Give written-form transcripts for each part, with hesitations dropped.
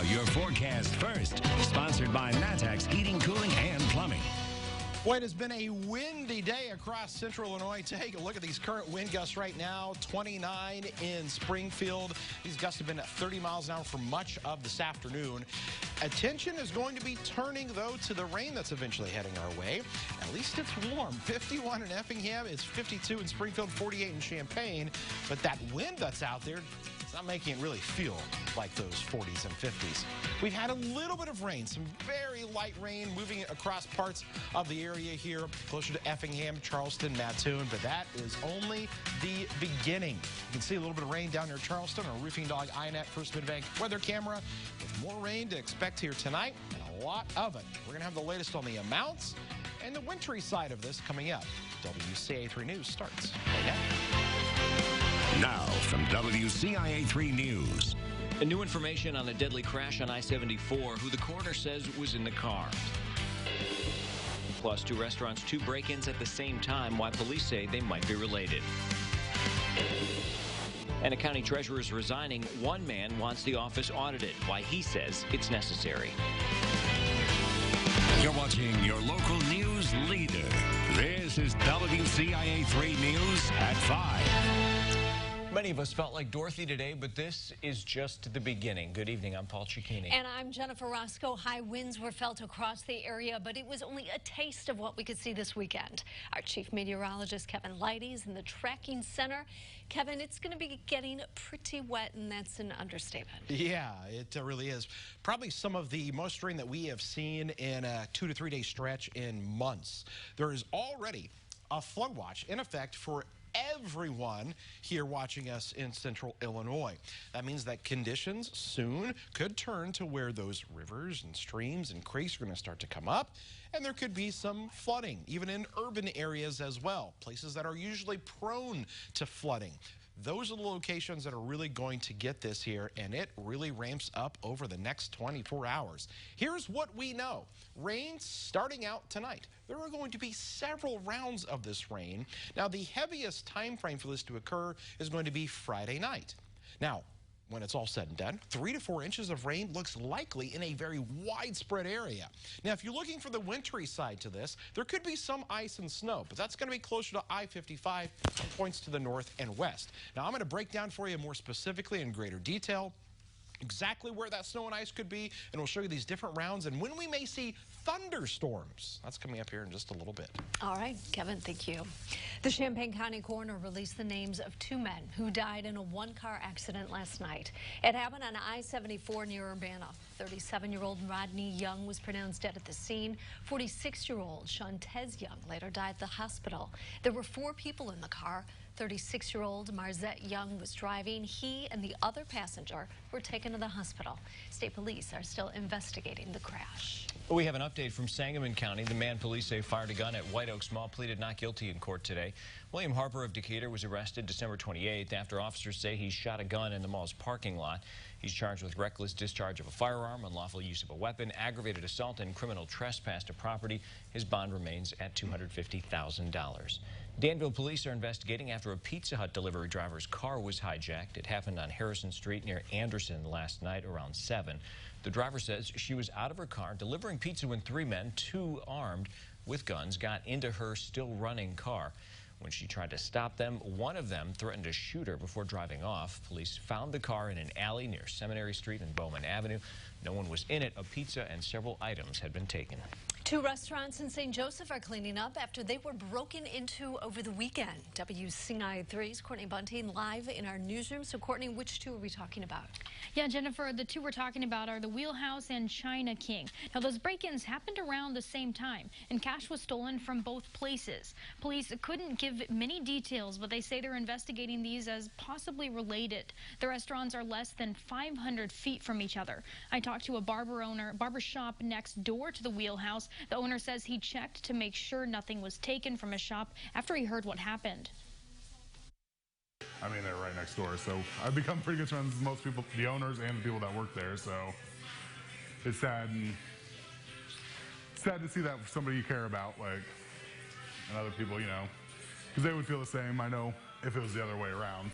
your forecast first. Sponsored by Matex Heating, Cooling, and Plumbing. Boy, it has been a windy day across central Illinois. Take a look at these current wind gusts right now. 29 in Springfield. These gusts have been at 30 miles an hour for much of this afternoon. Attention is going to be turning, though, to the rain that's eventually heading our way. At least it's warm. 51 in Effingham. It's 52 in Springfield, 48 in Champaign. But that wind that's out there, it's not making it really feel like those 40s and 50s. We've had a little bit of rain, some very light rain moving across parts of the area here, closer to Effingham, Charleston, Mattoon, but that is only the beginning. You can see a little bit of rain down near Charleston on Roofing Dog INET First Mid-Bank weather camera. With more rain to expect here tonight, and a lot of it. We're going to have the latest on the amounts and the wintry side of this coming up. WCIA 3 News starts right now. Now from WCIA 3 News. New information on a deadly crash on I-74, who the coroner says was in the car. Plus, 2 restaurants, 2 break-ins at the same time, why police say they might be related. And a county treasurer is resigning. One man wants the office audited, why he says it's necessary. You're watching your local news leader. This is WCIA 3 News at 5. Many of us felt like Dorothy today, but this is just the beginning. Good evening, I'm Paul Cicchini. And I'm Jennifer Roscoe. High winds were felt across the area, but it was only a taste of what we could see this weekend. Our chief meteorologist, Kevin Leidy, is in the tracking center. Kevin, it's going to be getting pretty wet, and that's an understatement. Yeah, it really is. Probably some of the most rain that we have seen in a 2 to 3 day stretch in months. There is already a flood watch in effect for everyone here watching us in central Illinois. That means that conditions soon could turn to where those rivers and streams and creeks are going to start to come up, and there could be some flooding, even in urban areas as well, places that are usually prone to flooding. Those are the locations that are really going to get this here, and it really ramps up over the next 24 hours. Here's what we know. Rain starting out tonight. There are going to be several rounds of this rain. Now, the heaviest time frame for this to occur is going to be Friday night. Now, when it's all said and done, 3 to 4 inches of rain looks likely in a very widespread area. Now, if you're looking for the wintry side to this, there could be some ice and snow, but that's going to be closer to I-55 and points to the north and west. Now, I'm going to break down for you more specifically in greater detail exactly where that snow and ice could be, and we'll show you these different rounds and when we may see thunderstorms. That's coming up here in just a little bit. All right, Kevin, thank you. The Champaign County coroner released the names of 2 men who died in a 1-car accident last night. It happened on I-74 near Urbana. 37-year-old Rodney Young was pronounced dead at the scene. 46-year-old Shantez Young later died at the hospital. There were 4 people in the car. 36-year-old Marzette Young was driving. He and the other passenger were taken to the hospital. State police are still investigating the crash. We have an update from Sangamon County. The man police say fired a gun at White Oaks Mall pleaded not guilty in court today. William Harper of Decatur was arrested December 28th after officers say he shot a gun in the mall's parking lot. He's charged with reckless discharge of a firearm, unlawful use of a weapon, aggravated assault, and criminal trespass to property. His bond remains at $250,000. Danville police are investigating after a Pizza Hut delivery driver's car was hijacked. It happened on Harrison Street near Anderson last night around 7. The driver says she was out of her car delivering pizza when 3 men, 2 armed with guns, got into her still running car. When she tried to stop them, one of them threatened to shoot her before driving off. Police found the car in an alley near Seminary Street and Bowman Avenue. No one was in it. A pizza and several items had been taken. 2 restaurants in St. Joseph are cleaning up after they were broken into over the weekend. WCIA 3's Courtney Bunting live in our newsroom. So, Courtney, which 2 are we talking about? Yeah, Jennifer, the 2 we're talking about are the Wheelhouse and China King. Now, those break-ins happened around the same time, and cash was stolen from both places. Police couldn't give many details, but they say they're investigating these as possibly related. The restaurants are less than 500 feet from each other. I talked to a barber shop next door to the Wheelhouse. The owner says he checked to make sure nothing was taken from his shop after he heard what happened. I mean, they're right next door, so I've become pretty good friends with most people, the owners and the people that work there, so it's sad to see that somebody you care about, like, and other people, you know, because they would feel the same, I know, if it was the other way around.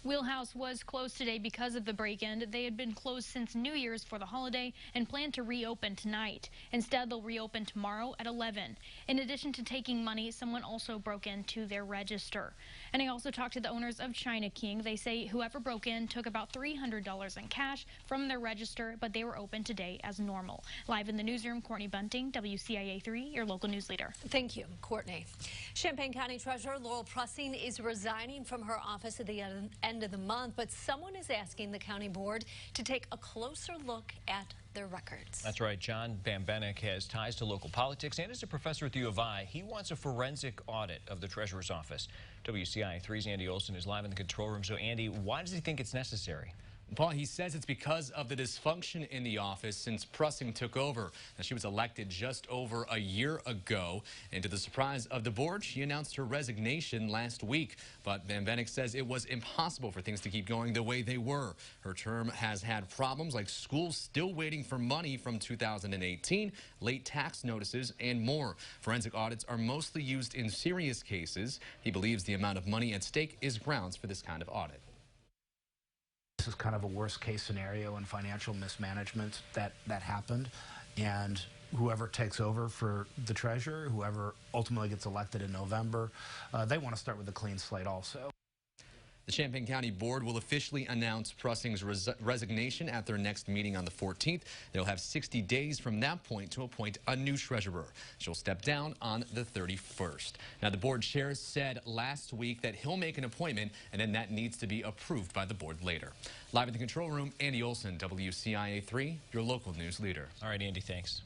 Wheelhouse was closed today because of the break-in. They had been closed since New Year's for the holiday and plan to reopen tonight. Instead, they'll reopen tomorrow at 11. In addition to taking money, someone also broke into their register. And I also talked to the owners of China King. They say whoever broke in took about $300 in cash from their register, but they were open today as normal. Live in the newsroom, Courtney Bunting, WCIA 3, your local news leader. Thank you, Courtney. Champaign County Treasurer Laurel Pressing is resigning from her office at the end of the month, but someone is asking the county board to take a closer look at their records. That's right. John Bambenek has ties to local politics and is a professor at the U of I. He wants a forensic audit of the treasurer's office. WCIA 3's Andy Olson is live in the control room. So, Andy, why does he think it's necessary? Paul, he says it's because of the dysfunction in the office since Pressing took over. Now, she was elected just over a year ago, and to the surprise of the board, she announced her resignation last week. But Bambenek says it was impossible for things to keep going the way they were. Her term has had problems like schools still waiting for money from 2018, late tax notices, and more. Forensic audits are mostly used in serious cases. He believes the amount of money at stake is grounds for this kind of audit. This is kind of a worst case scenario in financial mismanagement that happened, and whoever takes over for the treasurer, whoever ultimately gets elected in November, they want to start with a clean slate also. The Champaign County Board will officially announce Pressing's resignation at their next meeting on the 14th. They'll have 60 days from that point to appoint a new treasurer. She'll step down on the 31st. Now, the board chair said last week that he'll make an appointment, and then that needs to be approved by the board later. Live in the control room, Andy Olson, WCIA 3, your local news leader. All right, Andy, thanks.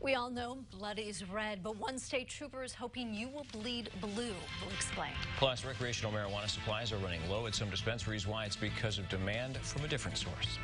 We all know blood is red, but one state trooper is hoping you will bleed blue. We'll explain. Plus, recreational marijuana supplies are running low at some dispensaries. Why? It's because of demand from a different source.